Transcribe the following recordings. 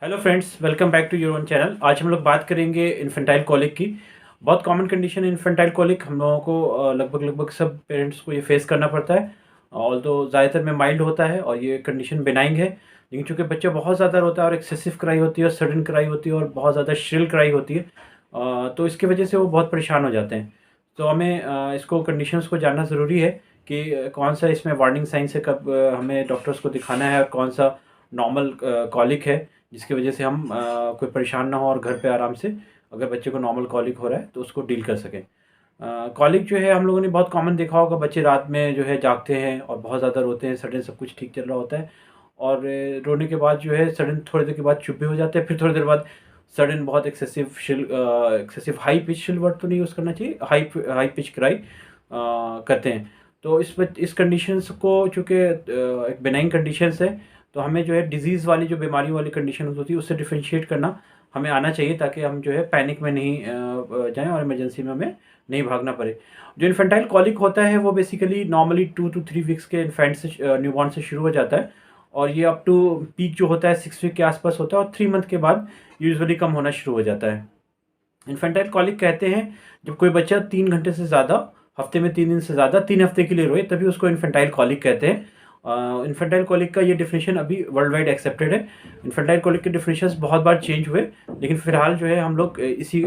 Hello friends, welcome back to your own channel. आज हम लोग बात करेंगे इन्फेंटाइल कॉलिक की। बहुत कॉमन कंडीशन है इन्फेंटाइल कॉलिक। हम लोगों को लगभग सब पेरेंट्स को ये फेस करना पड़ता है। ऑल तो ज़्यादातर में माइल्ड होता है और ये कंडीशन बेनाइंग है, लेकिन चूंकि बच्चा बहुत ज़्यादा रोता है और एक्सेसिव क्राई होती है और सडन क्राई होती है और बहुत ज़्यादा श्रिल क्राई होती है, तो इसकी वजह से वो बहुत परेशान हो जाते हैं। तो हमें इसको कंडीशंस को जानना ज़रूरी है कि कौन सा इसमें वार्निंग साइंस है, कब हमें डॉक्टर्स को दिखाना है और कौन सा नॉर्मल कॉलिक है जिसकी वजह से हम कोई परेशान ना हो और घर पे आराम से अगर बच्चे को नॉर्मल कॉलिक हो रहा है तो उसको डील कर सकें। कॉलिक जो है हम लोगों ने बहुत कॉमन देखा होगा, बच्चे रात में जो है जागते हैं और बहुत ज़्यादा रोते हैं, सडन सब कुछ ठीक चल रहा होता है और रोने के बाद जो है सडन थोड़ी देर के बाद चुप भी हो जाते हैं, फिर थोड़ी देर बाद सडन बहुत एक्सेसिव हाई पिच शिल वर्ड तो नहीं यूज़ करना चाहिए, हाई पिच क्राई करते हैं। तो इस कंडीशंस को चूँकि एक बेनाइन कंडीशंस है, तो हमें जो है डिजीज़ वाली जो बीमारी वाली कंडीशन होती है उससे डिफरेंशिएट करना हमें आना चाहिए, ताकि हम जो है पैनिक में नहीं जाएं और इमरजेंसी में हमें नहीं भागना पड़े। जो इन्फेंटाइल कॉलिक होता है वो बेसिकली नॉर्मली 2 to 3 वीक्स के इन्फेंट से न्यूबॉर्न से शुरू हो जाता है और ये अप टू पीक जो होता है 6 वीक के आसपास होता है और 3 मंथ के बाद यूजुअली कम होना शुरू हो जाता है। इन्फेंटाइल कॉलिक कहते हैं जब कोई बच्चा 3 घंटे से ज़्यादा, हफ्ते में 3 दिन से ज़्यादा 3 हफ्ते के लिए रोए, तभी उसको इन्फेंटाइल कॉलिक कहते हैं। इन्फेंटाइल कॉलिक का ये डिफिनेशन अभी वर्ल्ड वाइड एक्सेप्टेड है। इन्फेंटाइल कॉलिक के डिफिनेशंस बहुत बार चेंज हुए, लेकिन फिलहाल जो है हम लोग इसी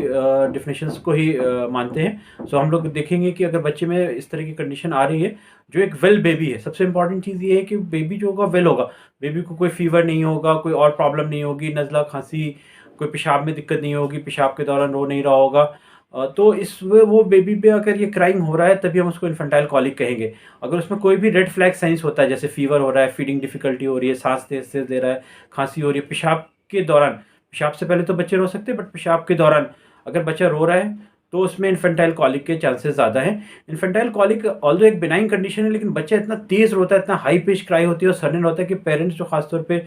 डिफिनेशंस को ही मानते हैं। सो हम लोग देखेंगे कि अगर बच्चे में इस तरह की कंडीशन आ रही है, जो एक वेल बेबी है, सबसे इंपॉर्टेंट चीज़ ये है कि बेबी जो होगा वेल होगा, बेबी को कोई फीवर नहीं होगा, कोई और प्रॉब्लम नहीं होगी, नज़ला खांसी, कोई पेशाब में दिक्कत नहीं होगी, पेशाब के दौरान रो नहीं रहा होगा। तो इस वो बेबी पे अगर ये क्राइंग हो रहा है तभी हम उसको इन्फेंटाइल कॉलिक कहेंगे। अगर उसमें कोई भी रेड फ्लैग साइंस होता है, जैसे फीवर हो रहा है, फीडिंग डिफिकल्टी हो रही है, सांस तेज से ले रहा है, खांसी हो रही है, पेशाब के दौरान, पेशाब से पहले तो बच्चे रो सकते हैं बट पेशाब के दौरान अगर बच्चा रो रहा है तो उसमें इन्फेंटाइल कॉलिक के चांसेस ज़्यादा हैं। इन्फेंटाइल कॉलिक ऑल्दो एक बिनाइन कंडीशन है, लेकिन बच्चा इतना तेज़ रोता है, इतना हाई पिच क्राई होती है और सडन होता है कि पेरेंट्स जो खासतौर पे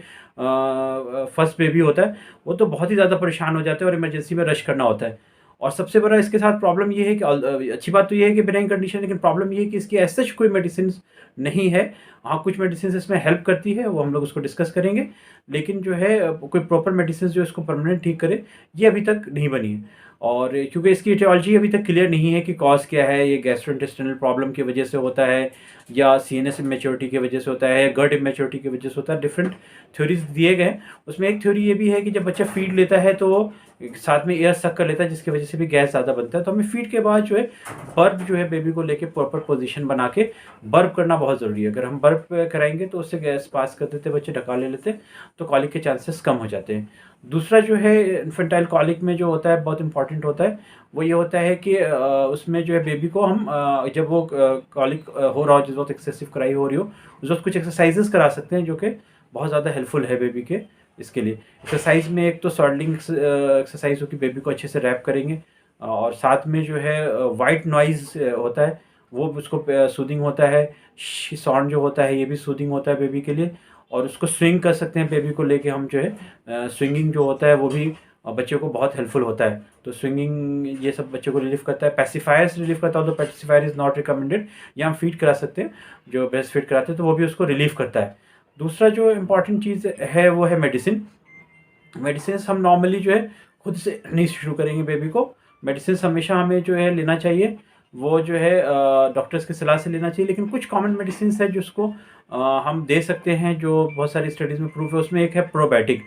फर्स्ट बेबी होता है वो तो बहुत ही ज़्यादा परेशान हो जाते हैं और इमरजेंसी में रश करना होता है। और सबसे बड़ा इसके साथ प्रॉब्लम ये है कि अच्छी बात तो ये है कि बिनाइन कंडीशन, लेकिन प्रॉब्लम ये है कि इसकी एज सच कोई मेडिसिन नहीं है। हाँ, कुछ मेडिसिन इसमें हेल्प करती है, वो हम लोग उसको डिस्कस करेंगे, लेकिन जो है कोई प्रॉपर मेडिसिन जो इसको परमानेंट ठीक करे ये अभी तक नहीं बनी है। और क्योंकि इसकी ईटियोलॉजी अभी तक क्लियर नहीं है कि कॉज क्या है, ये गैस्ट्रोइंटेस्टाइनल प्रॉब्लम की वजह से होता है या सीएनएस इमेच्योरिटी की वजह से होता है या गट इमेच्योरिटी की वजह से होता है। डिफरेंट थ्योरीज दिए गए हैं। उसमें एक थ्योरी ये भी है कि जब बच्चा फीड लेता है तो वो साथ में एयर सक कर लेता है, जिसकी वजह से भी गैस ज़्यादा बनता है। तो हमें फीड के बाद जो है बर्प जो है बेबी को लेके प्रॉपर पोजीशन बना के बर्प करना बहुत ज़रूरी है। अगर हम बर्प कराएंगे तो उससे गैस पास कर देते, बच्चे ढका ले लेते, तो कॉलिक के चांसेस कम हो जाते हैं। दूसरा जो है इन्फेंटाइल कॉलिक में जो होता है बहुत इंपॉर्टेंट होता है, वो ये होता है कि उसमें जो है बेबी को हम जब वो कॉलिक हो रहा हो, जिस वक्त एक्सेसिव क्राई हो रही हो, उस वक्त कुछ एक्सरसाइजेस करा सकते हैं जो कि बहुत ज़्यादा हेल्पफुल है बेबी के। इसके लिए एक्सरसाइज में एक तो सॉल्डिंग एक्सरसाइज होगी, बेबी को अच्छे से रैप करेंगे और साथ में जो है वाइट नॉइज़ होता है वो उसको सूदिंग होता है। साउंड जो होता है ये भी सूदिंग होता है बेबी के लिए। और उसको स्विंग कर सकते हैं बेबी को लेके हम, जो है स्विंगिंग जो होता है वो भी बच्चे को बहुत हेल्पफुल होता है। तो स्विंगिंग ये सब बच्चे को रिलीफ करता है। पैसिफायर्स रिलीफ करता है, तो पैसिफायर इज़ नॉट रिकमेंडेड, या हम फीड करा सकते हैं, जो ब्रेस्ट फीड कराते हैं तो वो भी उसको रिलीफ करता है। दूसरा जो इम्पॉर्टेंट चीज़ है वो है मेडिसिन। मेडिसिन हम नॉर्मली जो है खुद से नहीं शुरू करेंगे बेबी को। मेडिसिन हमेशा हमें जो है लेना चाहिए, वो जो है डॉक्टर्स की सलाह से लेना चाहिए। लेकिन कुछ कॉमन मेडिसिन है जिसको हम दे सकते हैं, जो बहुत सारी स्टडीज़ में प्रूफ है। उसमें एक है प्रोबायोटिक।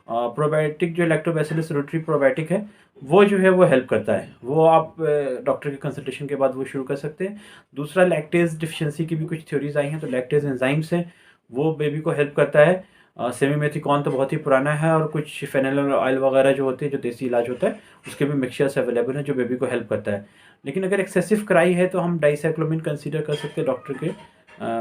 प्रोबायोटिक जो लैक्टोबैसिलस रोटरी प्रोबायोटिक है, वो जो है वो हेल्प करता है। वो आप डॉक्टर के कंसल्टेशन के बाद वो शुरू कर सकते हैं। दूसरा लैक्टेज डिफिशिएंसी की भी कुछ थ्योरीज आई हैं, तो लैक्टेज एंजाइम्स हैं, वो बेबी को हेल्प करता है। सेमीमेथिकॉन तो बहुत ही पुराना है और कुछ फेनेलर ऑयल वगैरह जो होते हैं, जो देसी इलाज होता है, उसके भी मिक्सचर्स अवेलेबल हैं जो बेबी को हेल्प करता है। लेकिन अगर एक्सेसिव क्राई है तो हम डाइसाइक्लोमिन कंसीडर कर सकते हैं डॉक्टर के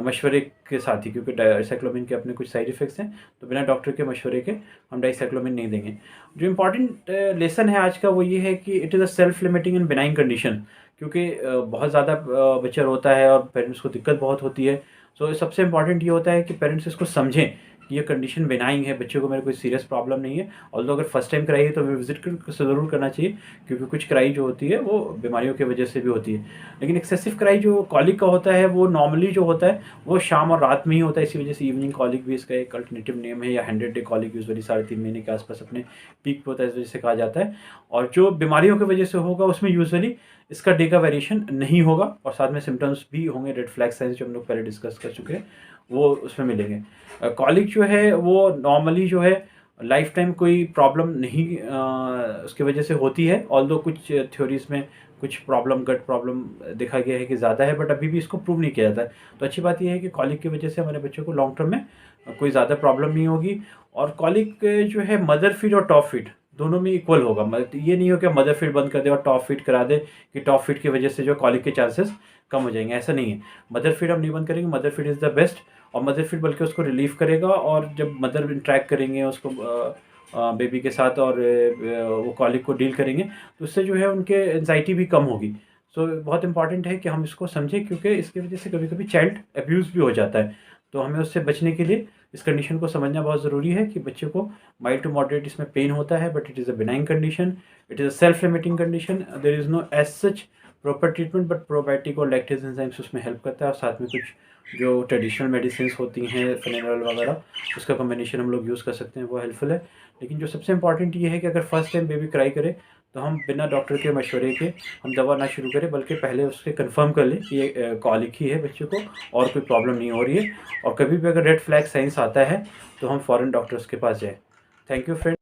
मशवरे के साथ ही, क्योंकि डाइसाइक्लोमिन के अपने कुछ साइड इफ़ेक्ट्स हैं, तो बिना डॉक्टर के मशवरे के हम डाइसाइक्लोमिन नहीं देंगे। जो इम्पॉर्टेंट लेसन है आज का वो ये है कि it is a self limiting and benign condition, क्योंकि बहुत ज़्यादा बच्चा रोता है और पेरेंट्स को दिक्कत बहुत होती है। सो सबसे इम्पॉर्टेंट ये होता है कि पेरेंट्स इसको समझें कि ये कंडीशन बेनाइन है, बच्चे को मेरे कोई सीरियस प्रॉब्लम नहीं है। ऑल्दो अगर फर्स्ट टाइम कराई है तो विजिट ज़रूर करना चाहिए, क्योंकि कुछ कराई जो होती है वो बीमारियों की वजह से भी होती है। लेकिन एक्सेसिव कराई जो कॉलिक का होता है वो नॉर्मली जो होता है वो शाम और रात में ही होता है, इसी वजह से इवनिंग कॉलिक भी इसका एक अल्टरनेटिव नेम है, या 100 डे कॉलिक यूजुअली 3.5 महीने के आसपास अपने पीक पे होता है, इस वजह से कहा जाता है। और जो बीमारियों की वजह से होगा उसमें यूजुअली इसका डे का वेरिएशन नहीं होगा, और साथ में सिम्टम्स भी होंगे, रेड फ्लैग साइंस जो हम लोग पहले डिस्कस कर चुके हैं वो उसमें मिलेंगे। कॉलिक जो है वो नॉर्मली जो है लाइफ टाइम कोई प्रॉब्लम नहीं उसकी वजह से होती है, ऑल्दो कुछ थ्योरीज में कुछ प्रॉब्लम, गट प्रॉब्लम देखा गया है कि ज़्यादा है, बट अभी भी इसको प्रूव नहीं किया जाता है। तो अच्छी बात यह है कि कॉलिक की वजह से हमारे बच्चों को लॉन्ग टर्म में कोई ज़्यादा प्रॉब्लम नहीं होगी। और कॉलिक जो है मदर फीड और टॉप फीड दोनों में इक्वल होगा। ये नहीं हो कि मदर फीड बंद कर दे और टॉप फीड करा दे कि टॉप फीड की वजह से जो कॉलिक के चांसेस कम हो जाएंगे, ऐसा नहीं है। मदर फीड हम नहीं बंद करेंगे, mother feed is the best, और मदर फीड बल्कि उसको रिलीफ करेगा। और जब मदर इंटरेक्ट करेंगे उसको बेबी के साथ और वो कॉलिक को डील करेंगे तो उससे जो है उनके एंजाइटी भी कम होगी। सो बहुत इंपॉर्टेंट है कि हम इसको समझें, क्योंकि इसकी वजह से कभी कभी चाइल्ड अब्यूज़ भी हो जाता है। तो हमें उससे बचने के लिए इस कंडीशन को समझना बहुत ज़रूरी है कि बच्चे को माइल्ड टू मॉडरेट इसमें पेन होता है, but it is a benign condition, it is a self limiting condition, there is no as such proper treatment, but probiotic और लैक्टेज एंजाइम्स उसमें हेल्प करता है। और साथ में कुछ जो ट्रेडिशनल मेडिसिन होती हैं फेनेरल वगैरह, उसका कॉम्बिनेशन हम लोग यूज़ कर सकते हैं, वो हेल्पफुल है। लेकिन जो सबसे इंपॉर्टेंट ये है कि अगर फर्स्ट टाइम बेबी क्राई करे तो हम बिना डॉक्टर के मशवरे के हम दवा ना शुरू करें, बल्कि पहले उससे कंफर्म कर लें कि ये कॉलिक ही है बच्चे को और कोई प्रॉब्लम नहीं हो रही है। और कभी भी अगर रेड फ्लैग साइंस आता है तो हम फ़ौरन डॉक्टर्स के पास जाएँ। Thank you friend.